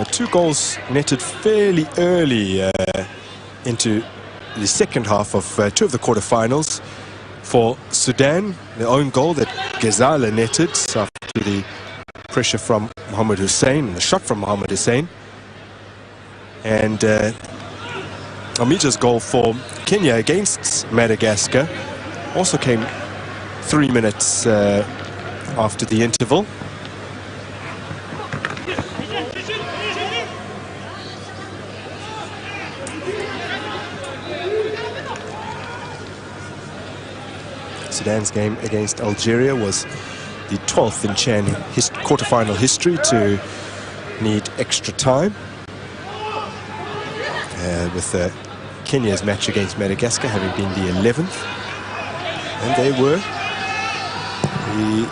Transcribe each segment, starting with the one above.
The 2 goals netted fairly early into the second half of 2 of the quarterfinals. For Sudan, their own goal that Ghazala netted after the pressure from Mohamed Hussein, the shot from Mohamed Hussein. And Amita's goal for Kenya against Madagascar also came 3 minutes after the interval. Sudan's game against Algeria was the 12th in Chan quarterfinal history to need extra time. With Kenya's match against Madagascar having been the 11th. And they were the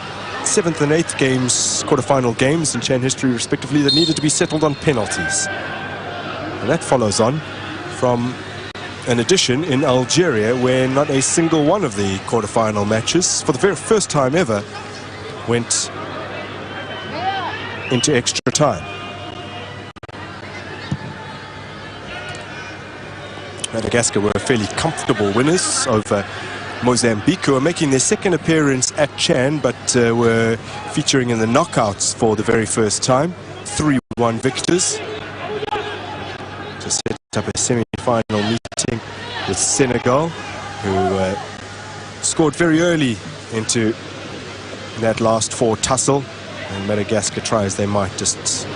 7th and 8th games, quarterfinal games in Chan history respectively, that needed to be settled on penalties. And that follows on from an edition in Algeria where not a single one of the quarterfinal matches, for the very first time ever, went into extra time. Madagascar were fairly comfortable winners over Mozambique, who are making their second appearance at Chan, but were featuring in the knockouts for the very first time. 3-1 victors. To set up a semi-final meeting with Senegal, who scored very early into that last 4 tussle. And Madagascar, try as they might, just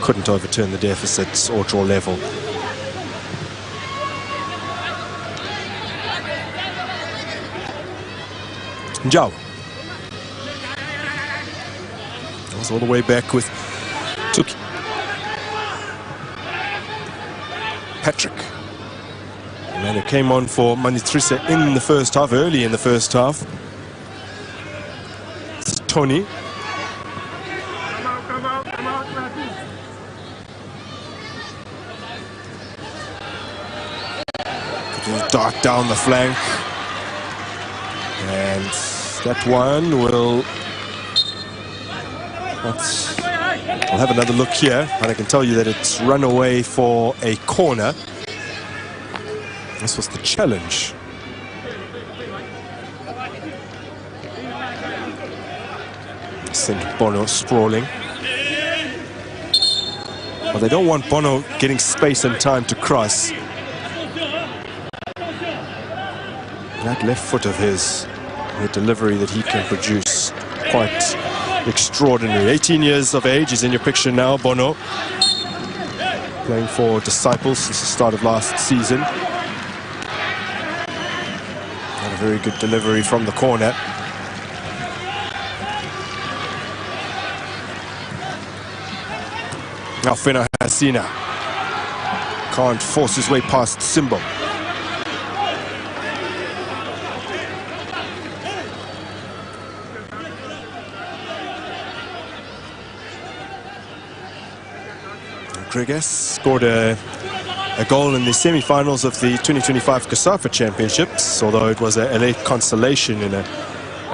couldn't overturn the deficits or draw level. Njau was all the way back with Tuki. Patrick, the man who came on for Manitrise in the first half, early in the first half. It's Tony. Dart down the flank. And that one will... We'll have another look here, and I can tell you that it's run away for a corner. This was the challenge. Sent Bono sprawling. Well, they don't want Bono getting space and time to cross. That left foot of his, the delivery that he can produce, quite extraordinary. 18 years of age, he's in your picture now, Bono. Playing for Disciples since the start of last season. And a very good delivery from the corner. Now Fena Hasina can't force his way past Simbo. Gregas scored a goal in the semi-finals of the 2025 COSAFA Championships, although it was a late consolation in a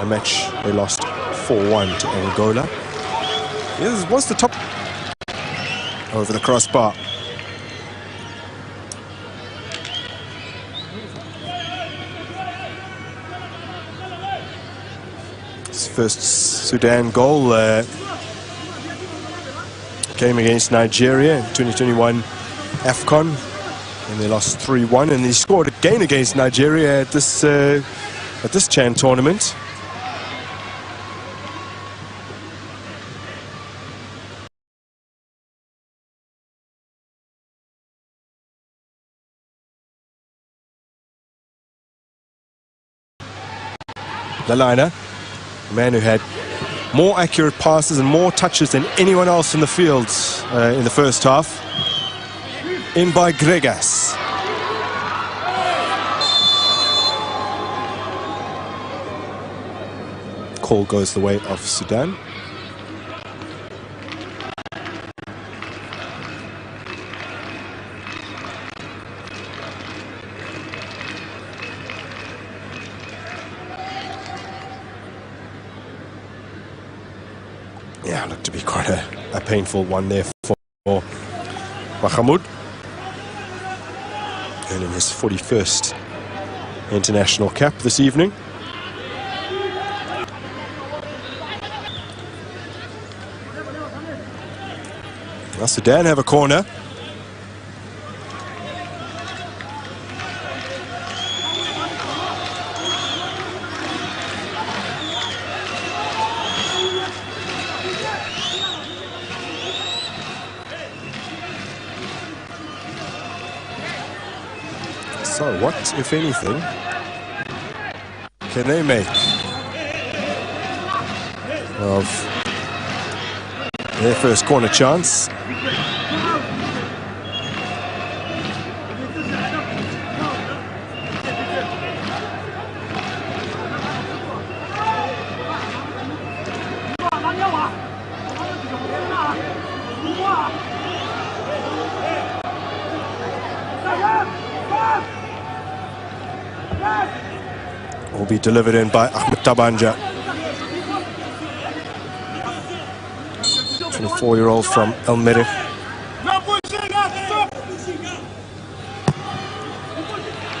match they lost 4-1 to Angola. This was the top over the crossbar. His first Sudan goal came against Nigeria in 2021 AFCON, and they lost 3-1, and he scored again against Nigeria at this Chan tournament. Lalina, a man who had more accurate passes and more touches than anyone else in the field in the first half. In by Gregas. Call goes the way of Sudan. Yeah, looked to be quite a painful one there for Mahamud. Earning his 41st international cap this evening. Now Sudan have a corner. So what, if anything, can they make of their first corner chance? Will be delivered in by Ahmed Tabanja. 24-year-old from El Merih.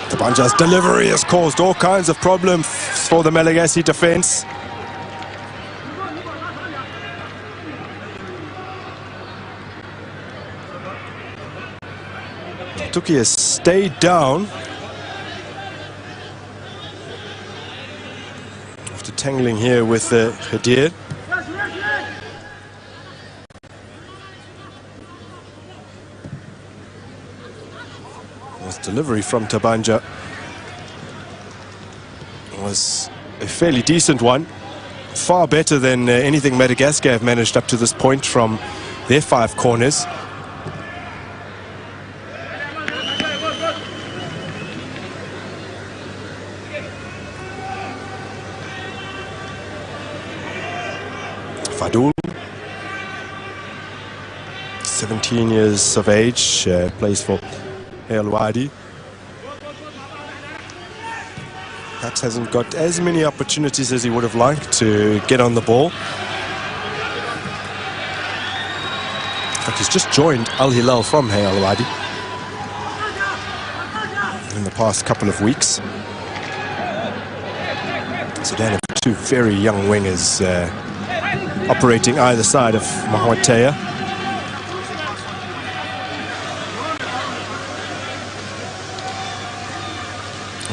Tabanja's delivery has caused all kinds of problems for the Malagasy defense. Tuki has stayed down after tangling here with Khadir. This delivery from Tabanja was a fairly decent one, far better than anything Madagascar have managed up to this point from their 5 corners. Fadul, 17 years of age, plays for El Wadi. Perhaps hasn't got as many opportunities as he would have liked to get on the ball. In fact, he's just joined Al Hilal from El Wadi in the past couple of weeks. Sudan have 2 very young wingers operating either side of Mohamed Taya.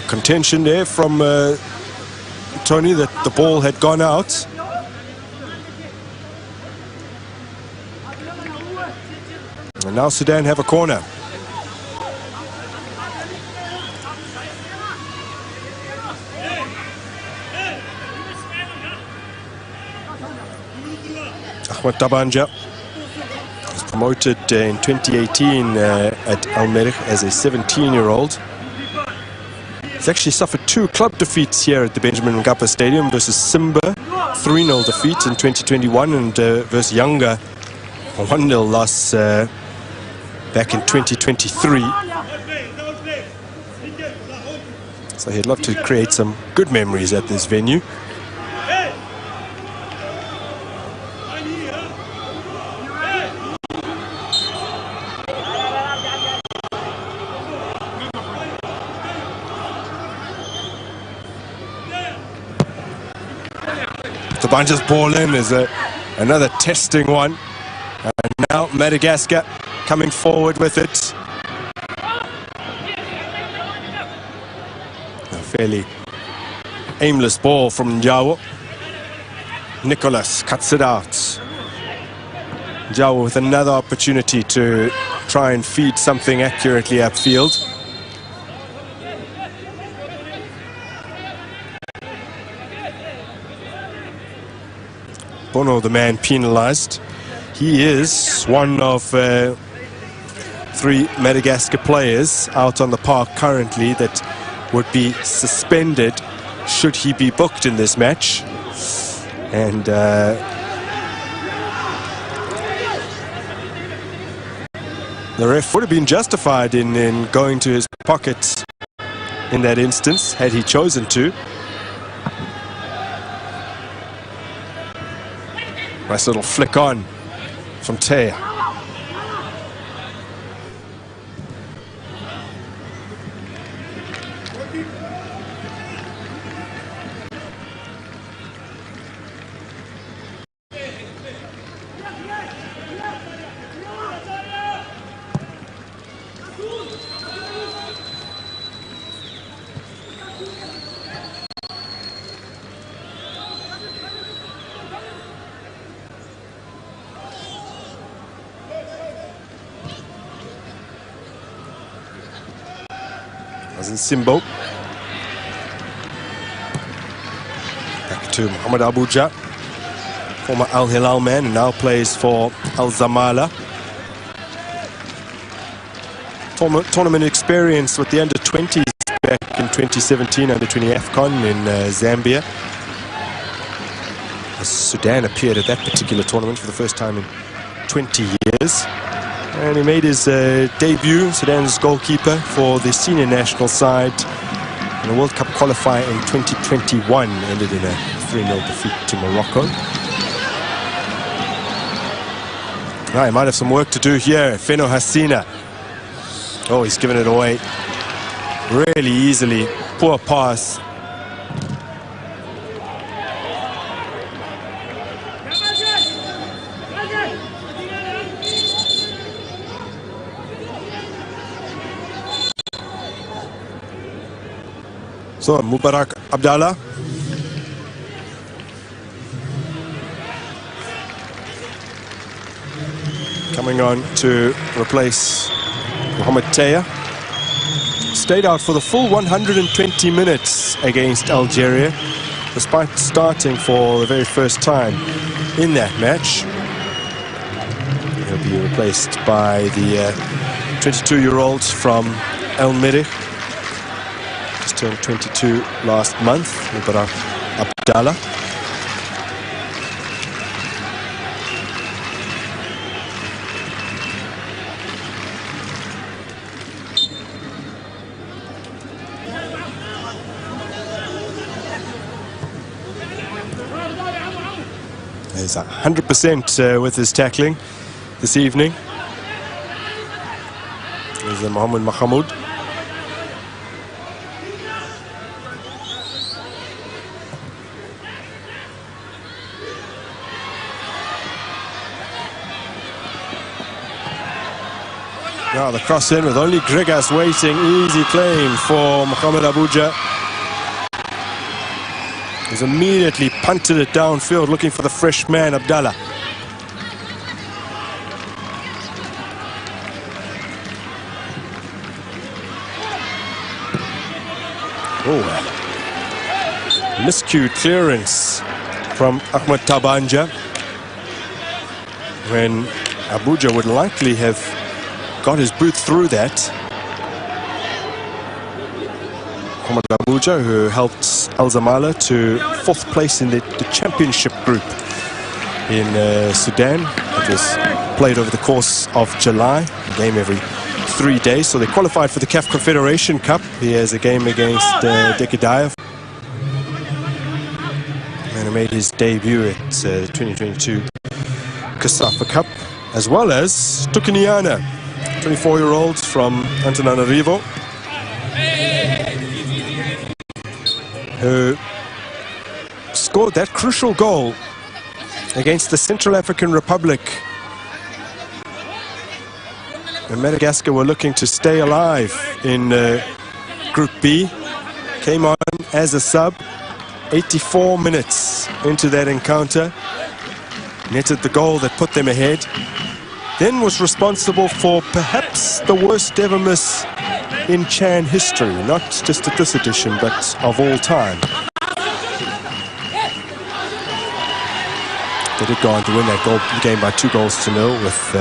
Contention there from Tony that the ball had gone out. And now Sudan have a corner. Ahmed Tabanja was promoted in 2018 at Al Merih as a 17-year-old. He's actually suffered 2 club defeats here at the Benjamin Mkapa Stadium versus Simba, 3-0 defeat in 2021, and versus Yanga, a 1-0 loss back in 2023. So he'd love to create some good memories at this venue. Tabanja's ball in is another testing one. And now Madagascar coming forward with it. A fairly aimless ball from Njawo. Nicholas cuts it out. Njawo with another opportunity to try and feed something accurately upfield. Bono, the man penalized. He is one of 3 Madagascar players out on the park currently that would be suspended should he be booked in this match. And the ref would have been justified in going to his pocket in that instance, had he chosen to. Nice little flick on from Taya. as in Simbo. Back to Mohamed Abuja, former Al Hilal man, and now plays for Al Zamala. Tournament experience with the under-20s back in 2017, under-20 AFCON in Zambia. As Sudan appeared at that particular tournament for the first time in 20 years. And he made his debut, Sudan's goalkeeper, for the senior national side in a World Cup qualifier in 2021. Ended in a 3-0 defeat to Morocco. Now, he might have some work to do here. Feno Hasina. Oh, he's given it away really easily. Poor pass. So, Mubarak Abdallah. Coming on to replace Mohamed Taya. Stayed out for the full 120 minutes against Algeria, despite starting for the very first time in that match. He'll be replaced by the 22-year-old from El Merreikh. Just turned 22 last month, Mubarak Abdallah. He's 100% with his tackling this evening. There's Mohamed Mahmoud. Now the cross in with only Gregas waiting. Easy claim for Mohamed Abuja. He's immediately punted it downfield, looking for the fresh man, Abdallah. Oh, miscued clearance from Ahmed Tabanja, when Abuja would likely have got his boot through that. Mohamed Abuja, who helped Al Zamala to 4th place in the championship group in Sudan. It was played over the course of July, a game every 3 days. So they qualified for the CAF Confederation Cup. He has a game against Dekedaev. And he made his debut at the 2022 CASAFA Cup, as well as Tukuniana, 24-year-old from Antananarivo, who scored that crucial goal against the Central African Republic. And Madagascar were looking to stay alive in Group B. Came on as a sub, 84 minutes into that encounter. Netted the goal that put them ahead. Then was responsible for perhaps the worst ever miss in Chan history, not just at this edition, but of all time. They did go on to win that game by 2-0 with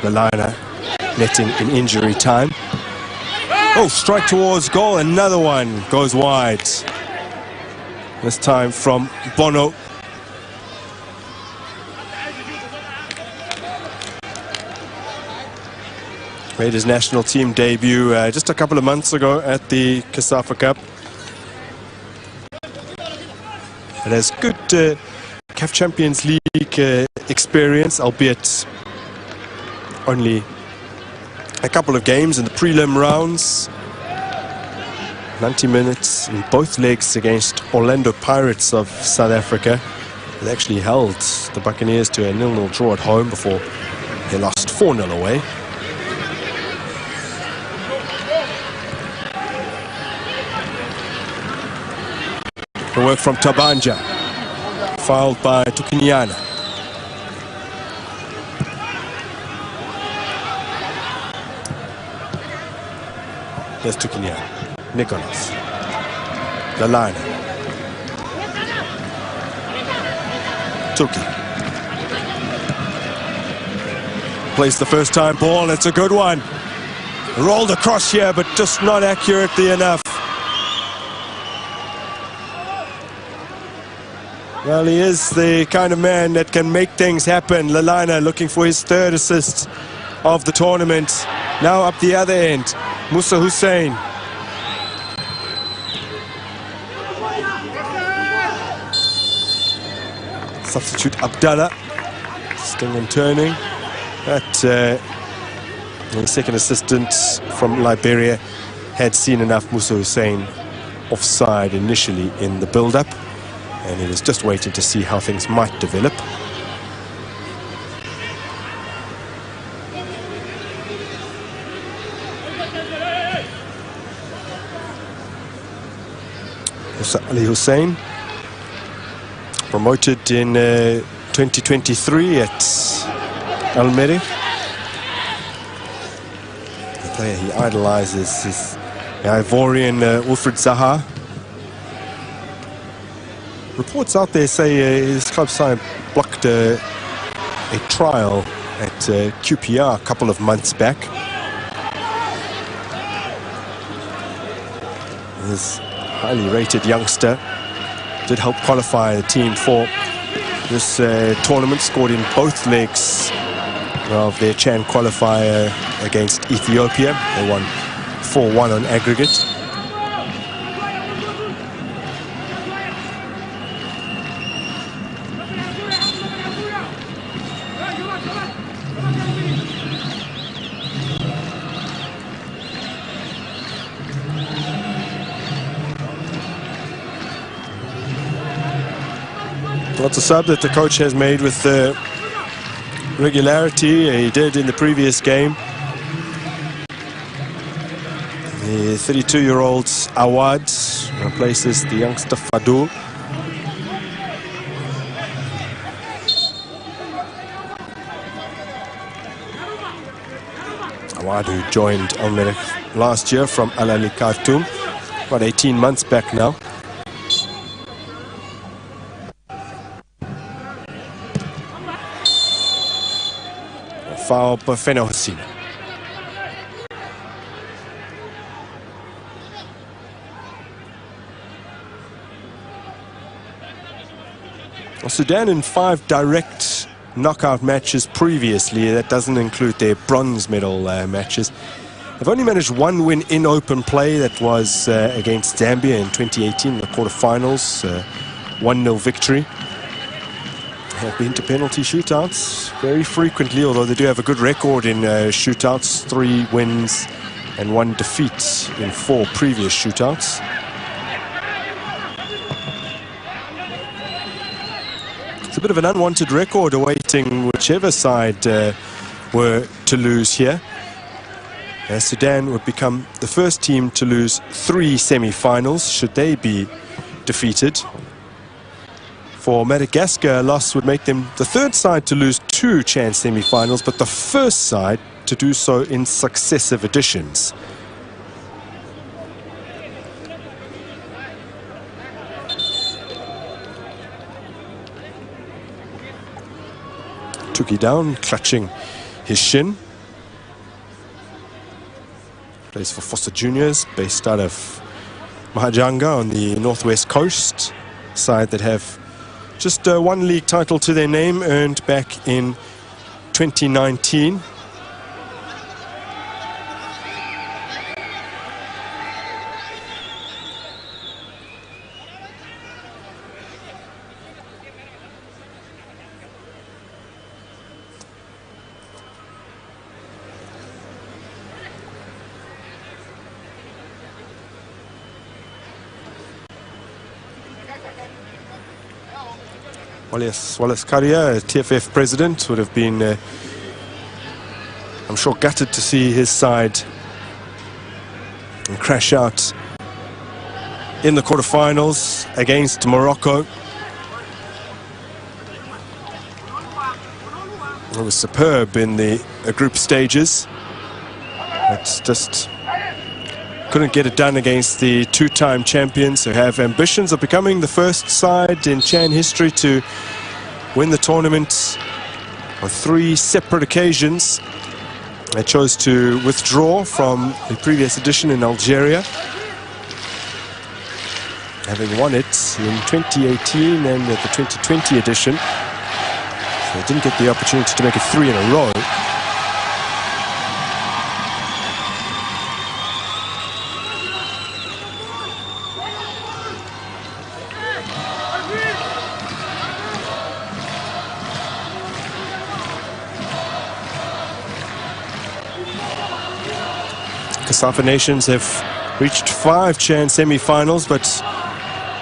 Lalana netting in injury time. Oh, strike towards goal, another one goes wide. This time from Bono. Made his national team debut just a couple of months ago at the CASAFA Cup. It has good CAF Champions League experience, albeit only a couple of games in the prelim rounds. 90 minutes in both legs against Orlando Pirates of South Africa. They actually held the Buccaneers to a 0-0 draw at home before they lost 4-0 away. The work from Tabanja, fouled by Tukuniana. There's Tukinia, Nicholas, Lalana, Tuki. Plays the first time ball, it's a good one. Rolled across here, but just not accurately enough. Well, he is the kind of man that can make things happen. Lalana looking for his third assist of the tournament. Now up the other end, Musa Hussein. Substitute Abdallah. Sting and turning. But the second assistant from Liberia had seen enough Musa Hussein offside initially in the build-up, and he was just waiting to see how things might develop. Musa Ali Hussein, promoted in 2023 at Almere. Player he idolizes is the Ivorian Wilfried Zaha. Reports out there say his club side blocked a trial at QPR a couple of months back. This highly rated youngster did help qualify the team for this tournament, scored in both legs of their Chan qualifier against Ethiopia. They won 4-1 on aggregate. That's a sub that the coach has made with regularity. He did in the previous game. The 32-year-old Awad replaces the youngster Fadul. Awad, who joined Almere last year from Al Ahly Khartoum, about 18 months back now. Foul by Fena Hosina. Sudan in 5 direct knockout matches previously, that doesn't include their bronze medal matches. They've only managed 1 win in open play. That was against Zambia in 2018, the quarterfinals, 1-0 victory. They have been to penalty shootouts very frequently, although they do have a good record in shootouts, 3 wins and 1 defeat in 4 previous shootouts. It's a bit of an unwanted record awaiting whichever side were to lose here. Sudan would become the first team to lose 3 semi-finals should they be defeated. For Madagascar, a loss would make them the 3rd side to lose 2 Chan semi-finals, but the 1st side to do so in successive editions. Tuki down, clutching his shin. Plays for Fossa Juniors, based out of Mahajanga on the northwest coast. Side that have just 1 league title to their name, earned back in 2019. Wallace Currier, TFF president, would have been, I'm sure, gutted to see his side crash out in the quarterfinals against Morocco. It was superb in the group stages. It just couldn't get it done against the two-time champions who have ambitions of becoming the first side in Chan history to win the tournament on 3 separate occasions. They chose to withdraw from the previous edition in Algeria, having won it in 2018 and at the 2020 edition. So they didn't get the opportunity to make it 3 in a row. COSAFA nations have reached 5 Chan semi-finals, but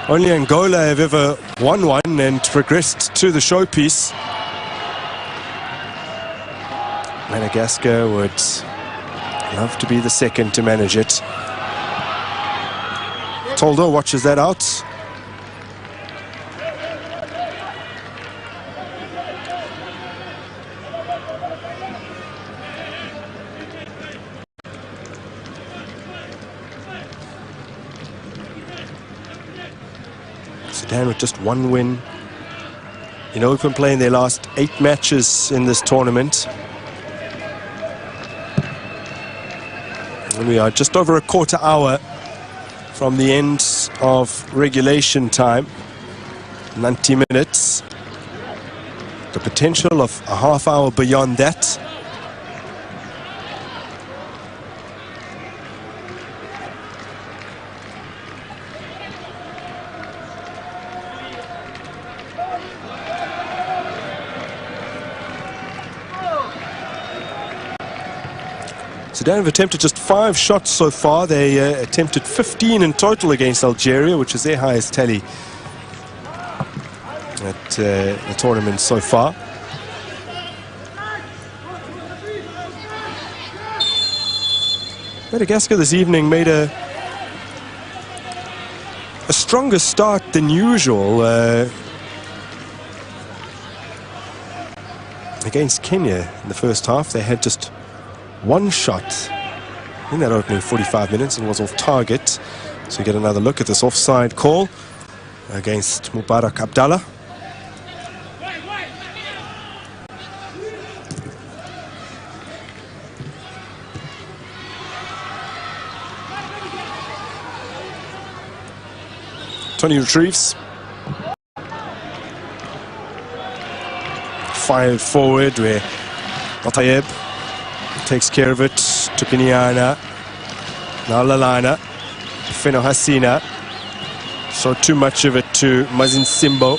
only Angola have ever won one and progressed to the showpiece. Madagascar would love to be the second to manage it. Toldo watches that out. Sudan with just 1 win in open play in their last 8 matches in this tournament. And we are just over a quarter hour from the end of regulation time. 90 minutes. The potential of a half hour beyond that. Sudan have attempted just 5 shots so far. They attempted 15 in total against Algeria, which is their highest tally at the tournament so far. Madagascar this evening made a stronger start than usual against Kenya in the first half. They had just 1 shot in that opening 45 minutes and was off target. So we get another look at this offside call against Mubarak Abdallah. Tony retrieves. Fired forward where Atayeb takes care of it to Piniana. Now Lalana. Feno Hasina. So too much of it to Mazin Simbo.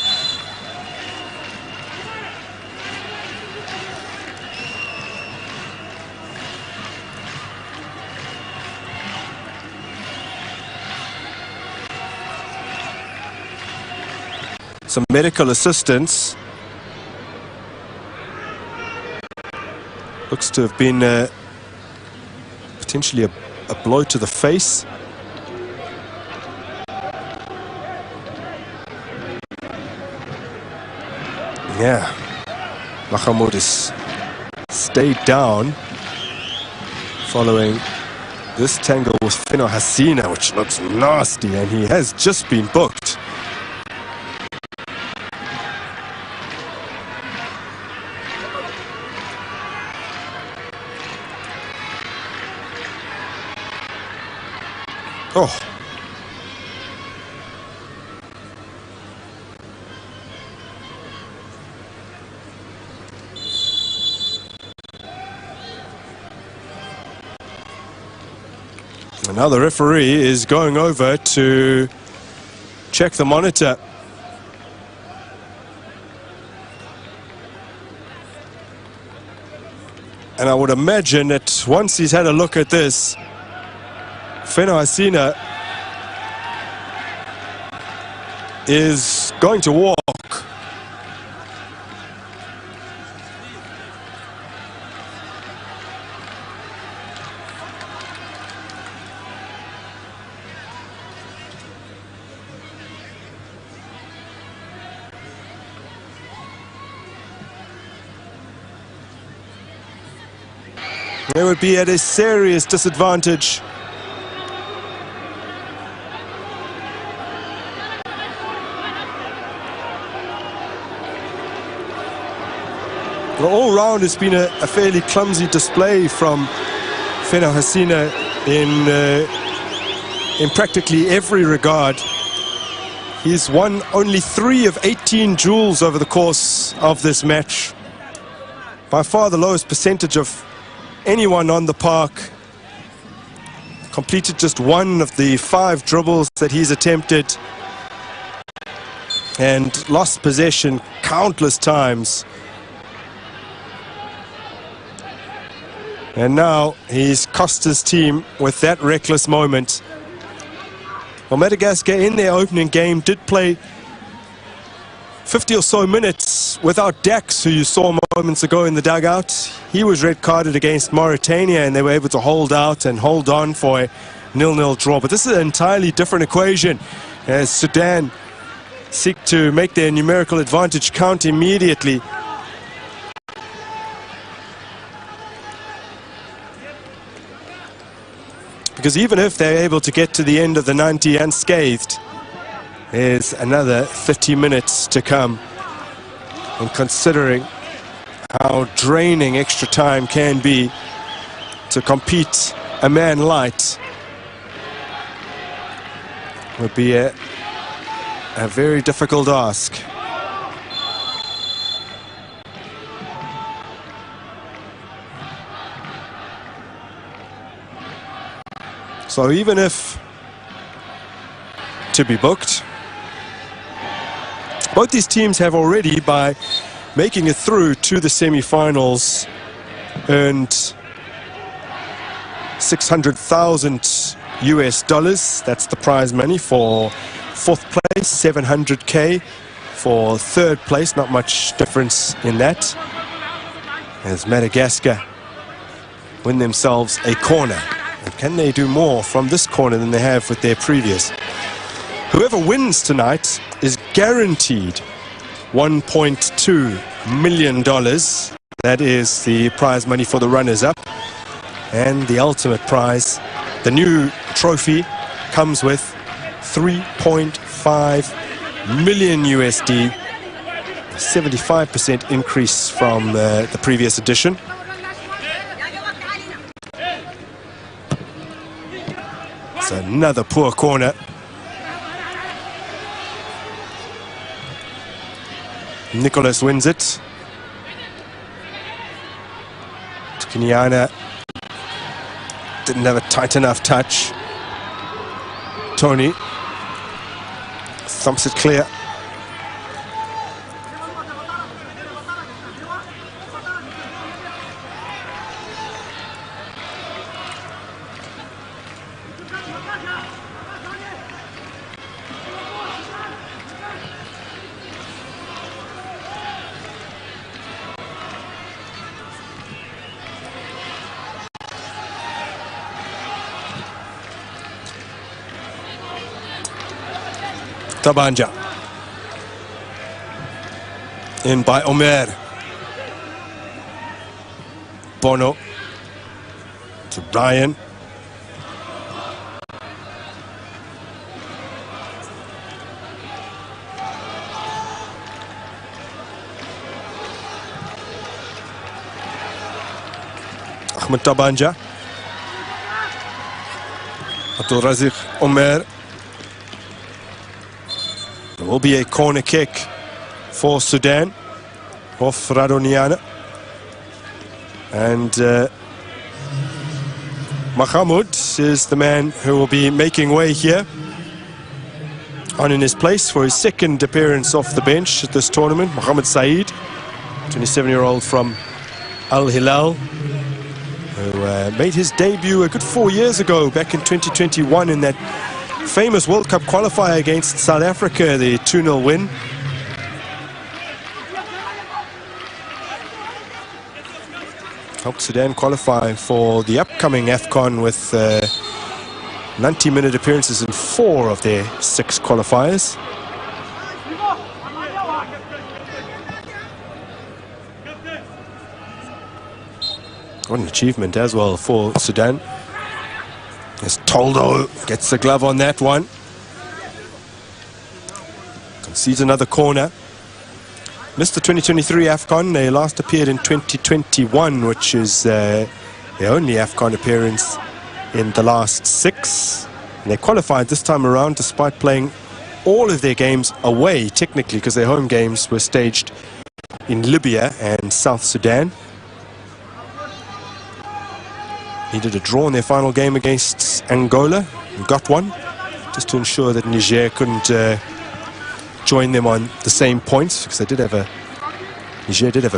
Some medical assistance. Looks to have been potentially a blow to the face. Yeah, Mahamoud has stayed down following this tangle with Feno Hasina, which looks nasty, and he has just been booked. Oh. And now the referee is going over to check the monitor. And I would imagine that once he's had a look at this, Feno Hasina is going to walk. They would be at a serious disadvantage Well, all round, it's been a fairly clumsy display from Fena Hasina in practically every regard. He's won only 3 of 18 duels over the course of this match. By far the lowest percentage of anyone on the park. Completed just 1 of the 5 dribbles that he's attempted. And lost possession countless times. And now he's cost his team with that reckless moment. Well, Madagascar in their opening game did play 50 or so minutes without Dax, who you saw moments ago in the dugout. He was red carded against Mauritania, and they were able to hold out and hold on for a 0-0 draw. But this is an entirely different equation as Sudan seek to make their numerical advantage count immediately. Because even if they're able to get to the end of the 90 unscathed, there's another 30 minutes to come. And considering how draining extra time can be to compete a man light, would be a very difficult ask. So even if to be booked, both these teams have already, by making it through to the semi-finals, earned $600,000 US. That's the prize money for 4th place, 700K for 3rd place. Not much difference in that, as Madagascar win themselves a corner. And can they do more from this corner than they have with their previous? Whoever wins tonight is guaranteed $1.2 million. That is the prize money for the runners-up. And the ultimate prize, the new trophy, comes with 3.5 million USD, 75% increase from the previous edition. It's another poor corner. Nicholas wins it. Kenyana didn't have a tight enough touch. Tony thumps it clear. Tabanja. In by Omer. Bono to Brian. Ahmed Tabanja. Abdul Razik Omer. There will be a corner kick for Sudan off Radoniana. And Mahamud is the man who will be making way here, on in his place for his 2nd appearance off the bench at this tournament. Mohamed Saeed, 27-year-old from Al Hilal, who made his debut a good 4 years ago, back in 2021, in that famous World Cup qualifier against South Africa, the 2-0 win. Helped Sudan qualify for the upcoming AFCON with 90-minute appearances in 4 of their 6 qualifiers. What an achievement as well for Sudan. As Toldo gets the glove on that one. Concedes another corner. missed the 2023 AFCON. They last appeared in 2021, which is their only AFCON appearance in the last 6. And they qualified this time around despite playing all of their games away, technically, because their home games were staged in Libya and South Sudan. Needed a draw in their final game against Angola and got one, just to ensure that Niger couldn't join them on the same points, because they did have Niger did have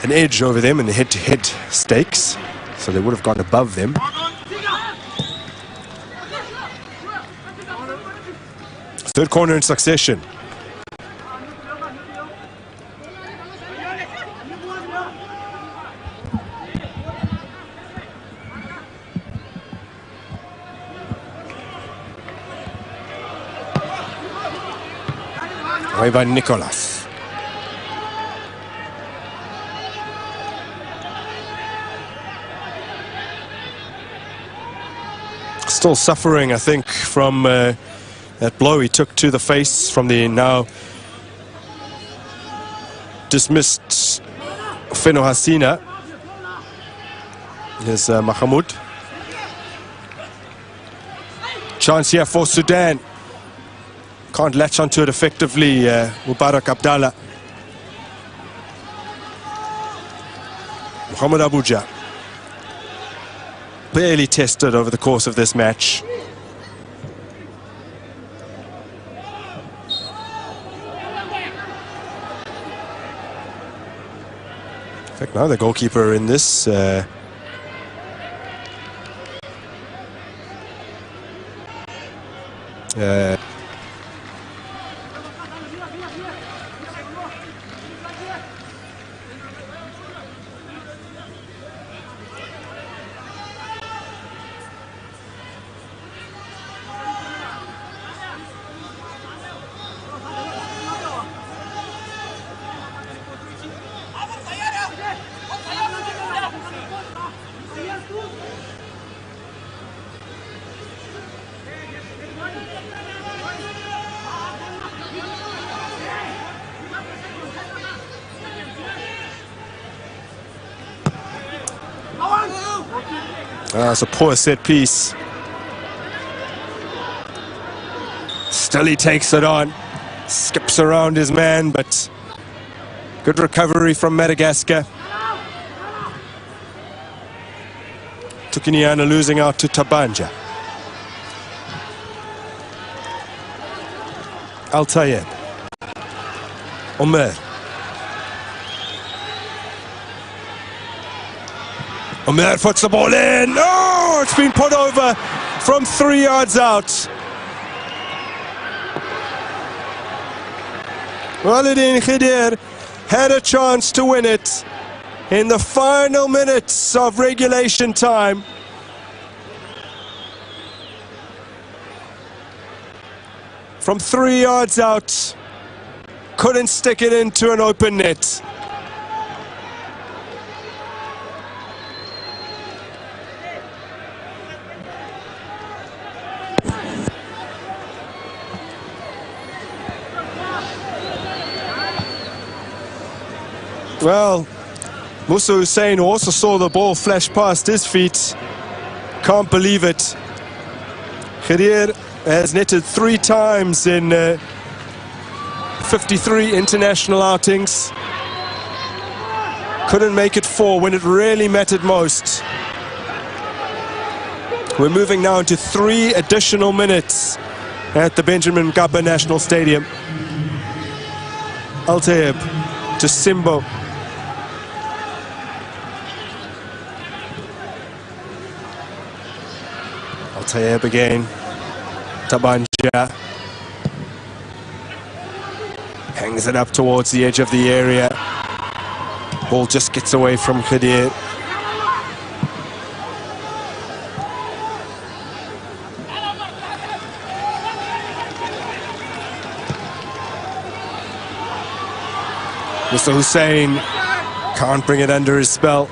an edge over them in the head-to-head stakes, so they would have gone above them. Third corner in succession. Away by Nicolas. Still suffering, I think, from that blow he took to the face from the now dismissed Feno Hasina. Here's Mahmoud. Chance here for Sudan. Can't latch onto it effectively, Mubarak Abdallah. Mohamed Abuja. Barely tested over the course of this match. In fact, now the goalkeeper in this it's a poor set piece. Still he takes it on. Skips around his man, but good recovery from Madagascar. Tukiniana losing out to Tabanja. Al-Tayeb. Omer. Omer puts the ball in. Oh, it's been put over from 3 yards out. Waladin Khidir had a chance to win it in the final minutes of regulation time. From 3 yards out, couldn't stick it into an open net. Well, Musa Hussein, who also saw the ball flash past his feet, can't believe it. Khidir has netted 3 times in 53 international outings. Couldn't make it 4 when it really mattered most. We're moving now into 3 additional minutes at the Benjamin Mkapa National Stadium. Al-Tayeb to Simbo. Al-Tayeb again. Tabanja hangs it up towards the edge of the area. Ball just gets away from Khidir. Mr. Hussein can't bring it under his spell.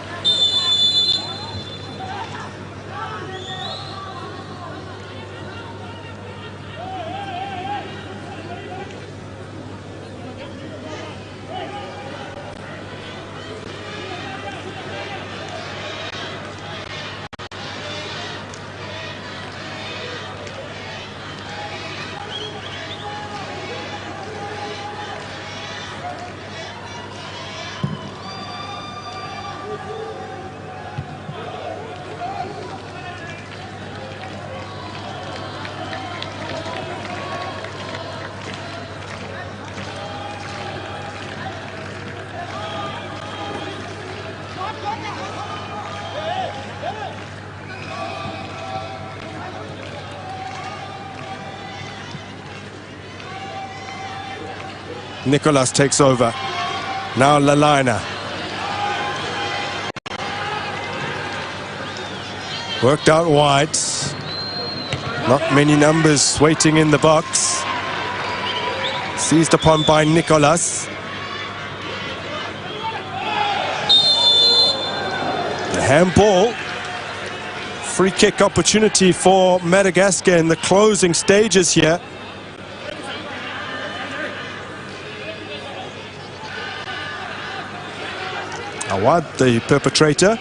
Nicolas takes over. Now Lalina. Worked out wide. Not many numbers waiting in the box. Seized upon by Nicolas. The handball. Free kick opportunity for Madagascar in the closing stages here. Awad, the perpetrator.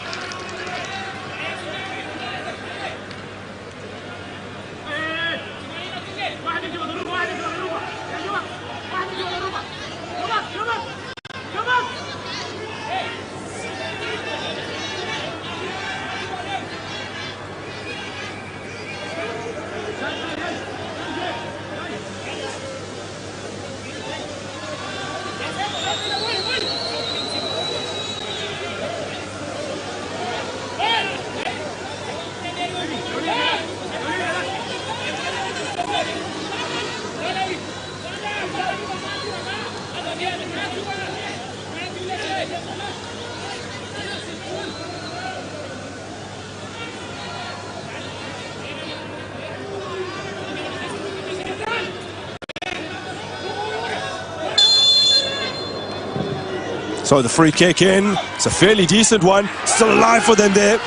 So the free kick in, it's a fairly decent one, still alive for them there.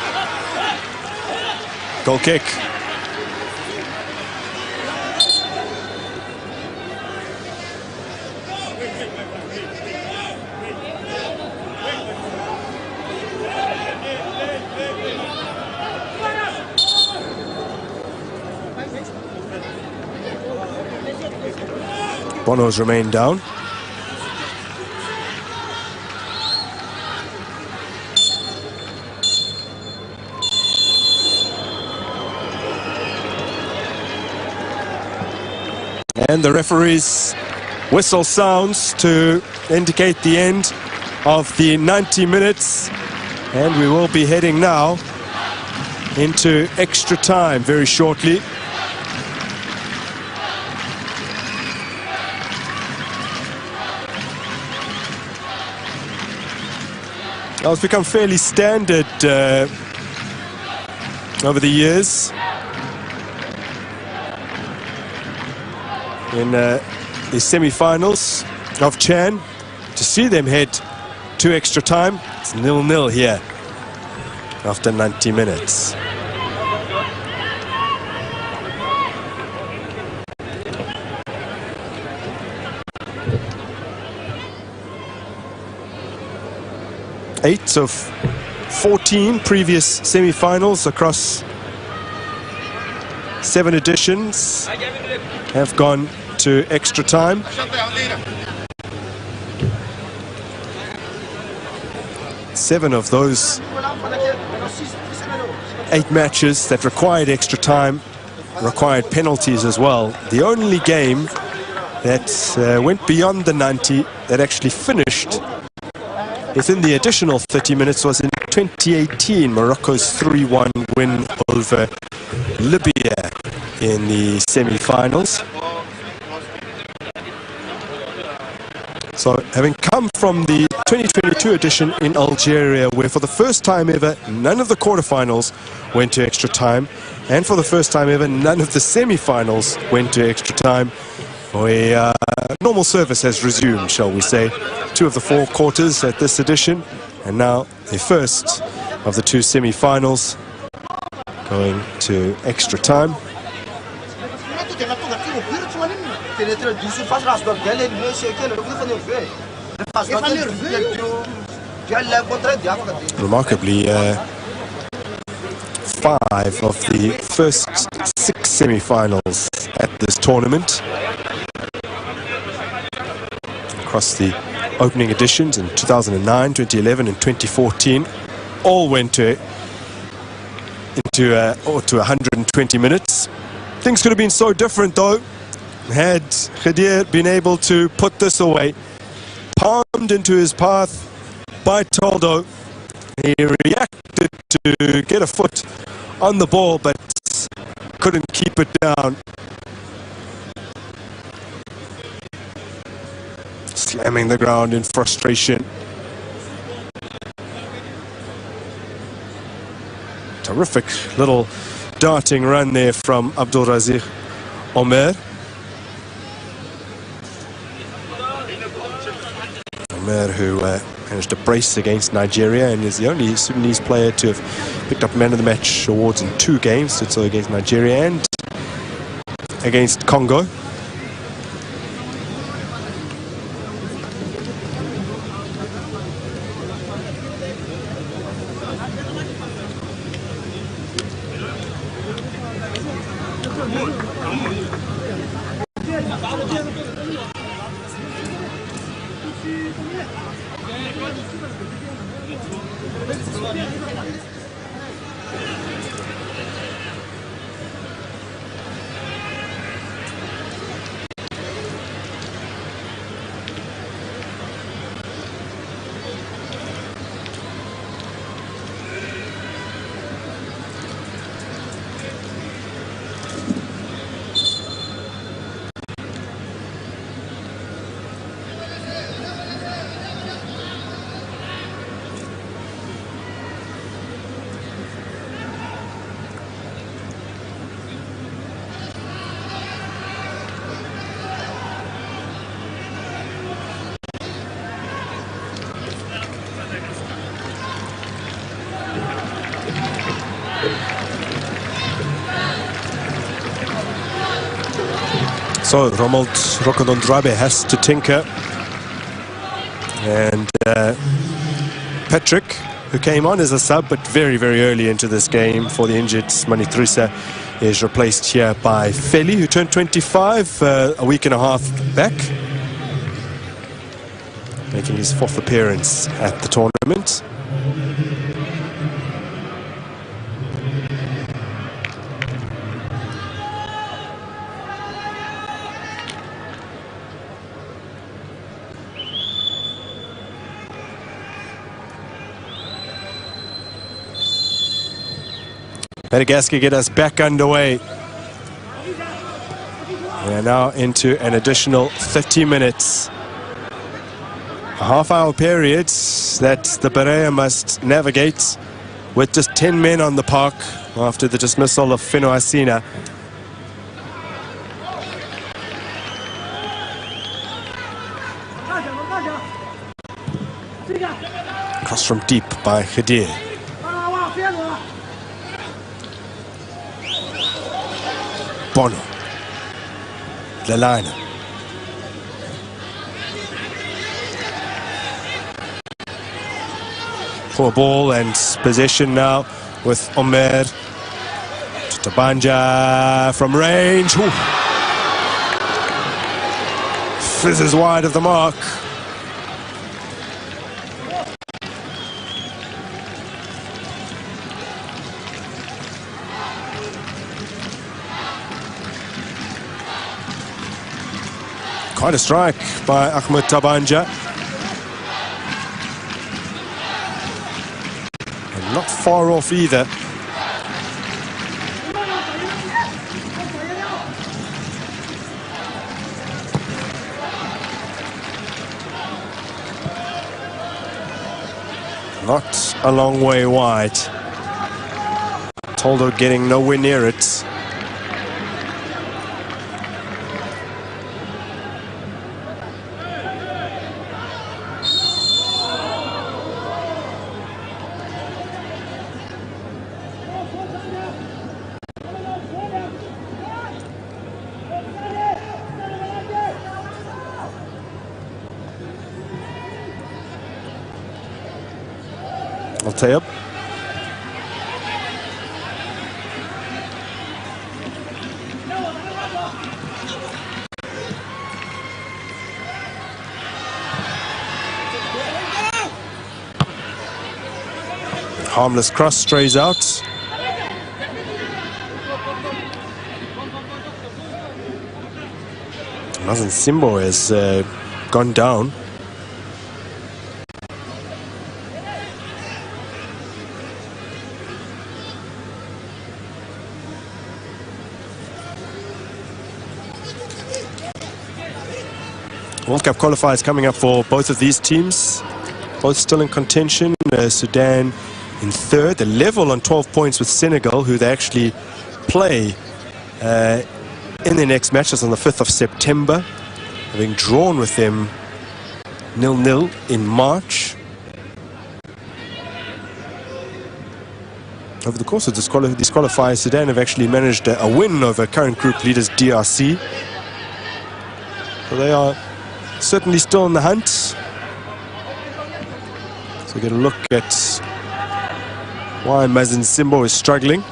Goal kick. Bono's remain down. And the referee's whistle sounds to indicate the end of the 90 minutes. And we will be heading now into extra time very shortly. Now it's become fairly standard over the years. In the semi-finals of Chan, to see them head to extra time. It's 0-0 here after 90 minutes. Eight of 14 previous semi-finals across 7 editions have gone to extra time. Seven of those 8 matches that required extra time required penalties as well. The only game that went beyond the 90 that actually finished within the additional 30 minutes was in 2018, Morocco's 3-1 win over Libya in the semi-finals. So having come from the 2022 edition in Algeria, where for the first time ever none of the quarterfinals went to extra time, and for the first time ever none of the semi-finals went to extra time, normal service has resumed, shall we say. 2 of the 4 quarters at this edition, and now the first of the 2 semi-finals going to extra time. Remarkably, 5 of the first 6 semi-finals at this tournament across the opening editions in 2009, 2011 and 2014 all went to 120 minutes. Things could have been so different though had Khadir been able to put this away. Palmed into his path by Toldo. He reacted to get a foot on the ball but couldn't keep it down. slamming the ground in frustration. Terrific little darting run there from Abdulrazak Omer. Omer, who managed to brace against Nigeria and is the only Sudanese player to have picked up Man of the Match awards in 2 games, so against Nigeria and against Congo. So Romuald Rokodondrabe has to tinker, and Patrick, who came on as a sub but very early into this game for the injured Manitrusa, is replaced here by Feli, who turned 25 a week and a half back, making his 4th appearance at the tournament. Madagascar get us back underway. We are now into an additional 30 minutes. A half-hour period that the Berea must navigate with just 10 men on the park after the dismissal of Fino Asina. Cross from deep by Khadir. Bono, Lalana. Poor ball and possession now with Omer. Tabanja from range. Ooh. Fizzes wide of the mark. Quite a strike by Ahmed Tabanja. And not far off either. Not a long way wide. Toldo getting nowhere near it. Tayeb. Harmless cross strays out. Mazen Simbo has gone down. World Cup qualifiers coming up for both of these teams. Both still in contention. Sudan in third. They're level on 12 points with Senegal, who they actually play in their next match. That's on the 5th of September. Having drawn with them 0-0 in March. Over the course of these qualifiers, Sudan have actually managed a win over current group leaders DRC. So they are certainly still in the hunt. So we get a look at why Mazen Simbo is struggling.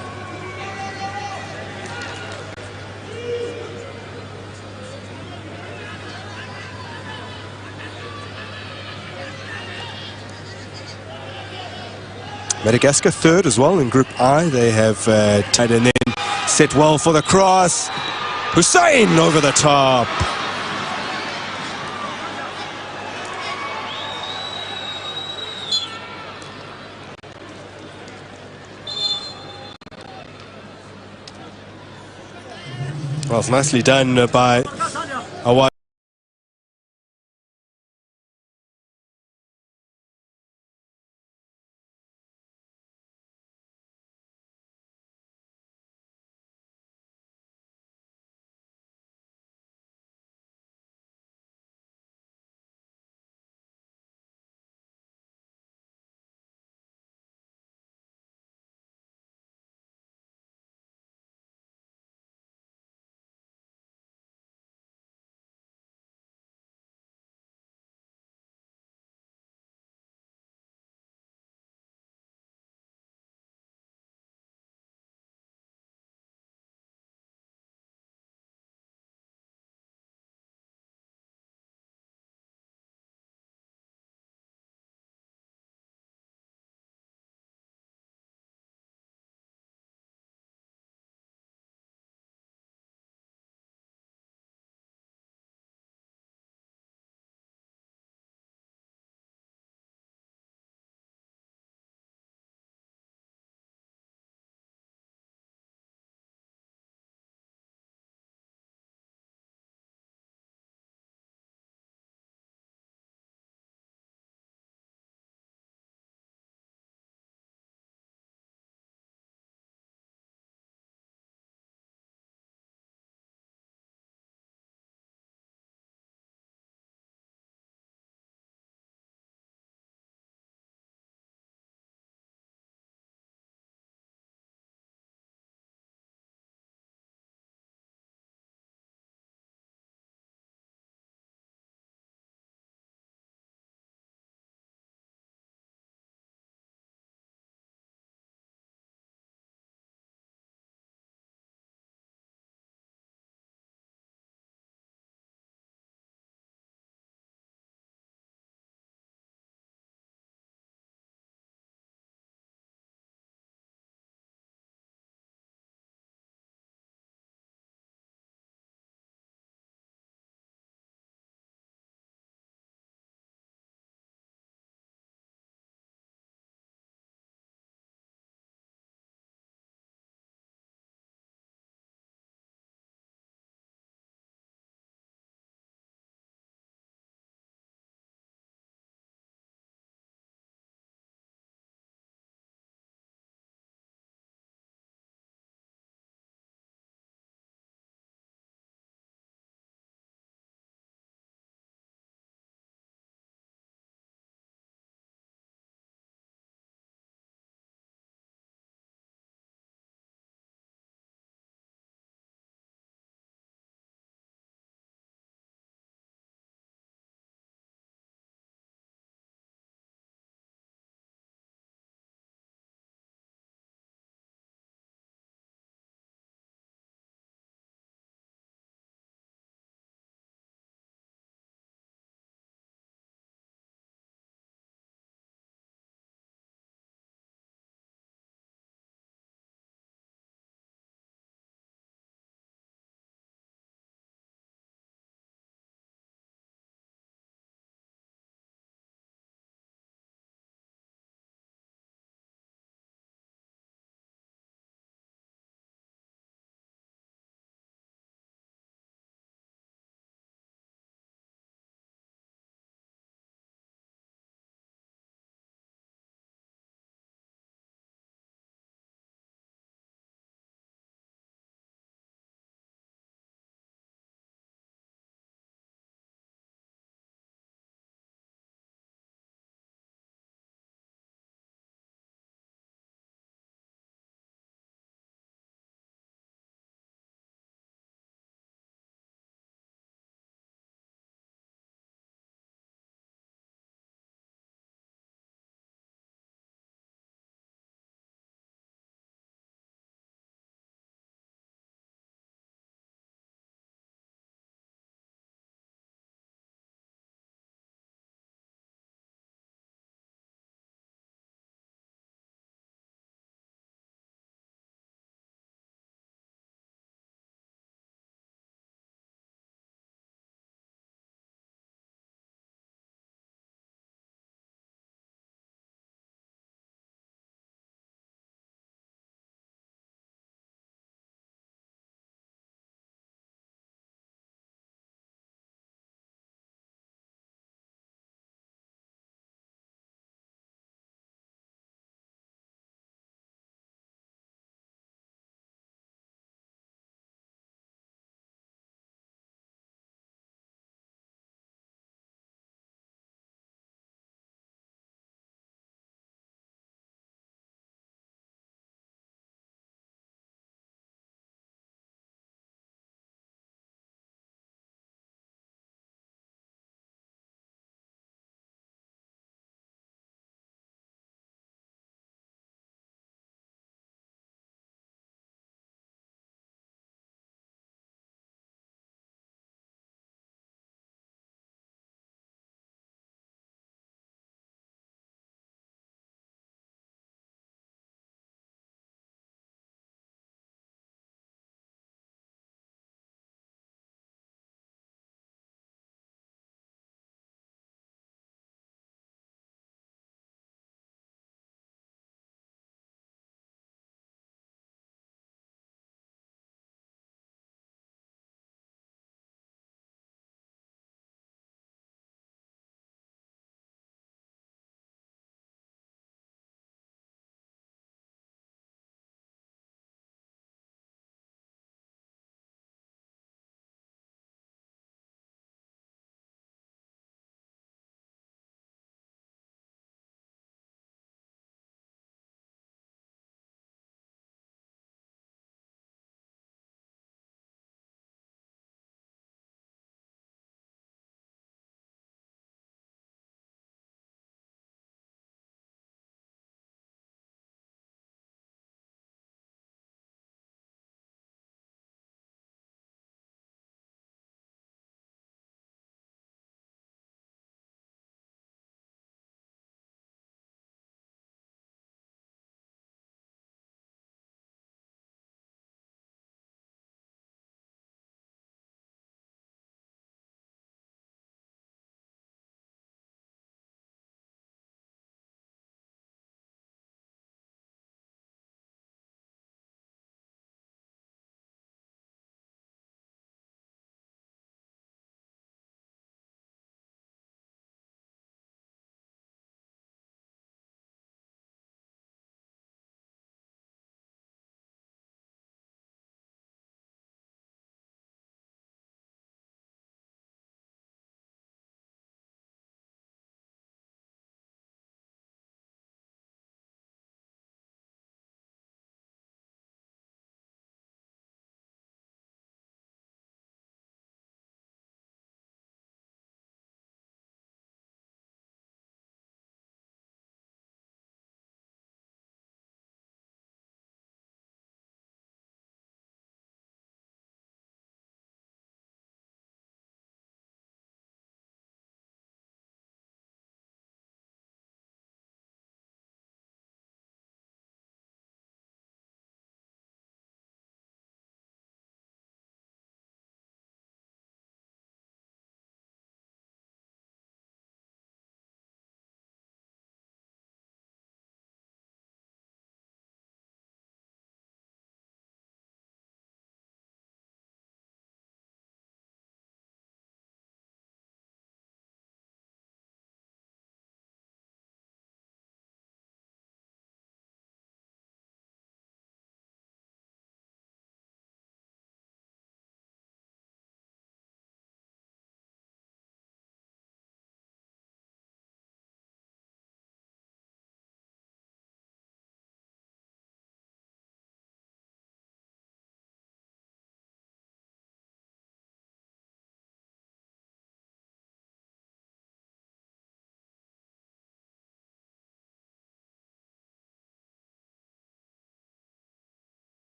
Madagascar third as well in Group I. They have tied and then set well for the cross. Hussein over the top. Well, it's nicely done by